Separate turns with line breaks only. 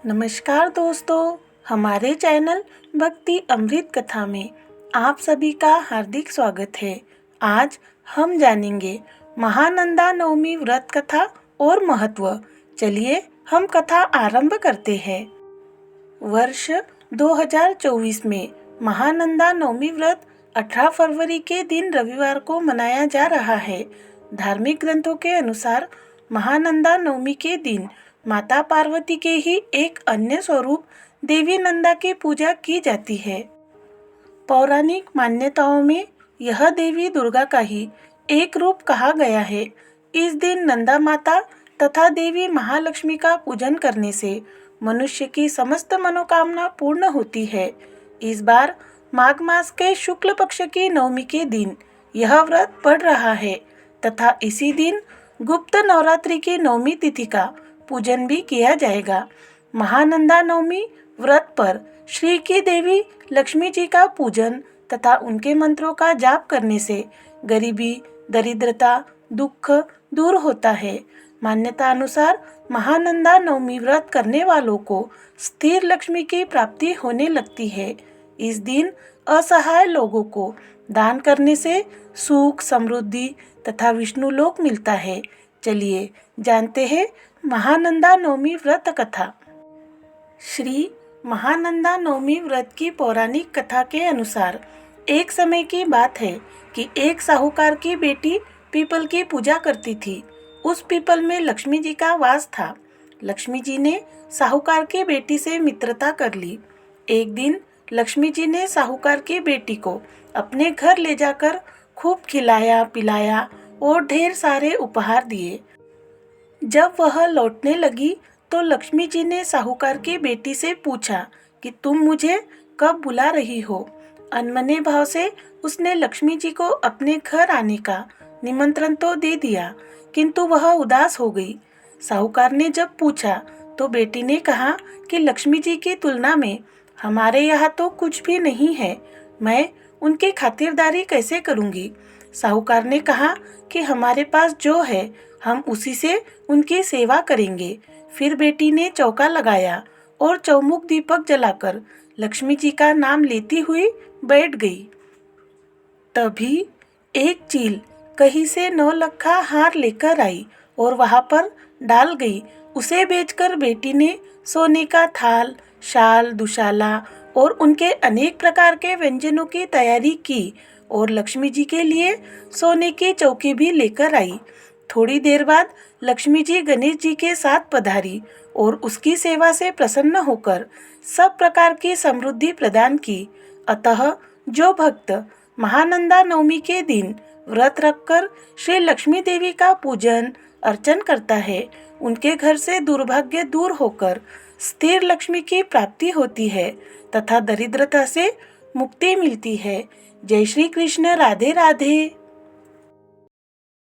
नमस्कार दोस्तों, हमारे चैनल भक्ति अमृत कथा में आप सभी का हार्दिक स्वागत है। आज हम जानेंगे महानंदा नवमी व्रत कथा और महत्व। चलिए हम कथा आरंभ करते हैं। वर्ष 2024 में महानंदा नवमी व्रत 18 फरवरी के दिन रविवार को मनाया जा रहा है। धार्मिक ग्रंथों के अनुसार महानंदा नवमी के दिन माता पार्वती के ही एक अन्य स्वरूप देवी नंदा की पूजा की जाती है। पौराणिक मान्यताओं में यह देवी दुर्गा का ही एक रूप कहा गया है। इस दिन नंदा माता तथा देवी महालक्ष्मी का पूजन करने से मनुष्य की समस्त मनोकामना पूर्ण होती है। इस बार माघ मास के शुक्ल पक्ष की नवमी के दिन यह व्रत पड़ रहा है तथा इसी दिन गुप्त नवरात्रि की नवमी तिथि का पूजन भी किया जाएगा। महानंदा नवमी व्रत पर श्री की देवी लक्ष्मी जी का पूजन तथा उनके मंत्रों का जाप करने से गरीबी, दरिद्रता, दुख दूर होता है। मान्यता अनुसार महानंदा नवमी व्रत करने वालों को स्थिर लक्ष्मी की प्राप्ति होने लगती है। इस दिन असहाय लोगों को दान करने से सुख, समृद्धि तथा विष्णु लोक मिलता है। चलिए जानते हैं महानंदा नवमी व्रत कथा। श्री महानंदा नवमी व्रत की पौराणिक कथा के अनुसार एक समय की बात है कि एक साहूकार की बेटी पीपल की पूजा करती थी। उस पीपल में लक्ष्मी जी का वास था। लक्ष्मी जी ने साहूकार की बेटी से मित्रता कर ली। एक दिन लक्ष्मी जी ने साहूकार की बेटी को अपने घर ले जाकर खूब खिलाया पिलाया और ढेर सारे उपहार दिए। जब वह लौटने लगी तो लक्ष्मी जी ने साहूकार की बेटी से पूछा कि तुम मुझे कब बुला रही हो। अनमने भाव से उसने लक्ष्मी जी को अपने घर आने का निमंत्रण तो दे दिया, किंतु वह उदास हो गई। साहूकार ने जब पूछा तो बेटी ने कहा कि लक्ष्मी जी की तुलना में हमारे यहाँ तो कुछ भी नहीं है, मैं उनकी खातिरदारी कैसे करूँगी। साहूकार ने कहा कि हमारे पास जो है हम उसी से उनकी सेवा करेंगे। फिर बेटी ने चौका लगाया और चौमुख दीपक जलाकर लक्ष्मी जी का नाम लेती हुई बैठ गई। तभी एक चील कहीं से 9 लखा हार लेकर आई और वहां पर डाल गई। उसे बेचकर बेटी ने सोने का थाल, शाल, दुशाला और उनके अनेक प्रकार के व्यंजनों की तैयारी की और लक्ष्मी जी के लिए सोने की चौकी भी लेकर आई। थोड़ी देर बाद लक्ष्मी जी गणेश जी के साथ पधारी और उसकी सेवा से प्रसन्न होकर सब प्रकार की समृद्धि प्रदान की। अतः जो भक्त महानंदा नवमी के दिन व्रत रखकर श्री लक्ष्मी देवी का पूजन अर्चन करता है, उनके घर से दुर्भाग्य दूर होकर स्थिर लक्ष्मी की प्राप्ति होती है तथा दरिद्रता से मुक्ति मिलती है। जय श्री कृष्ण। राधे राधे।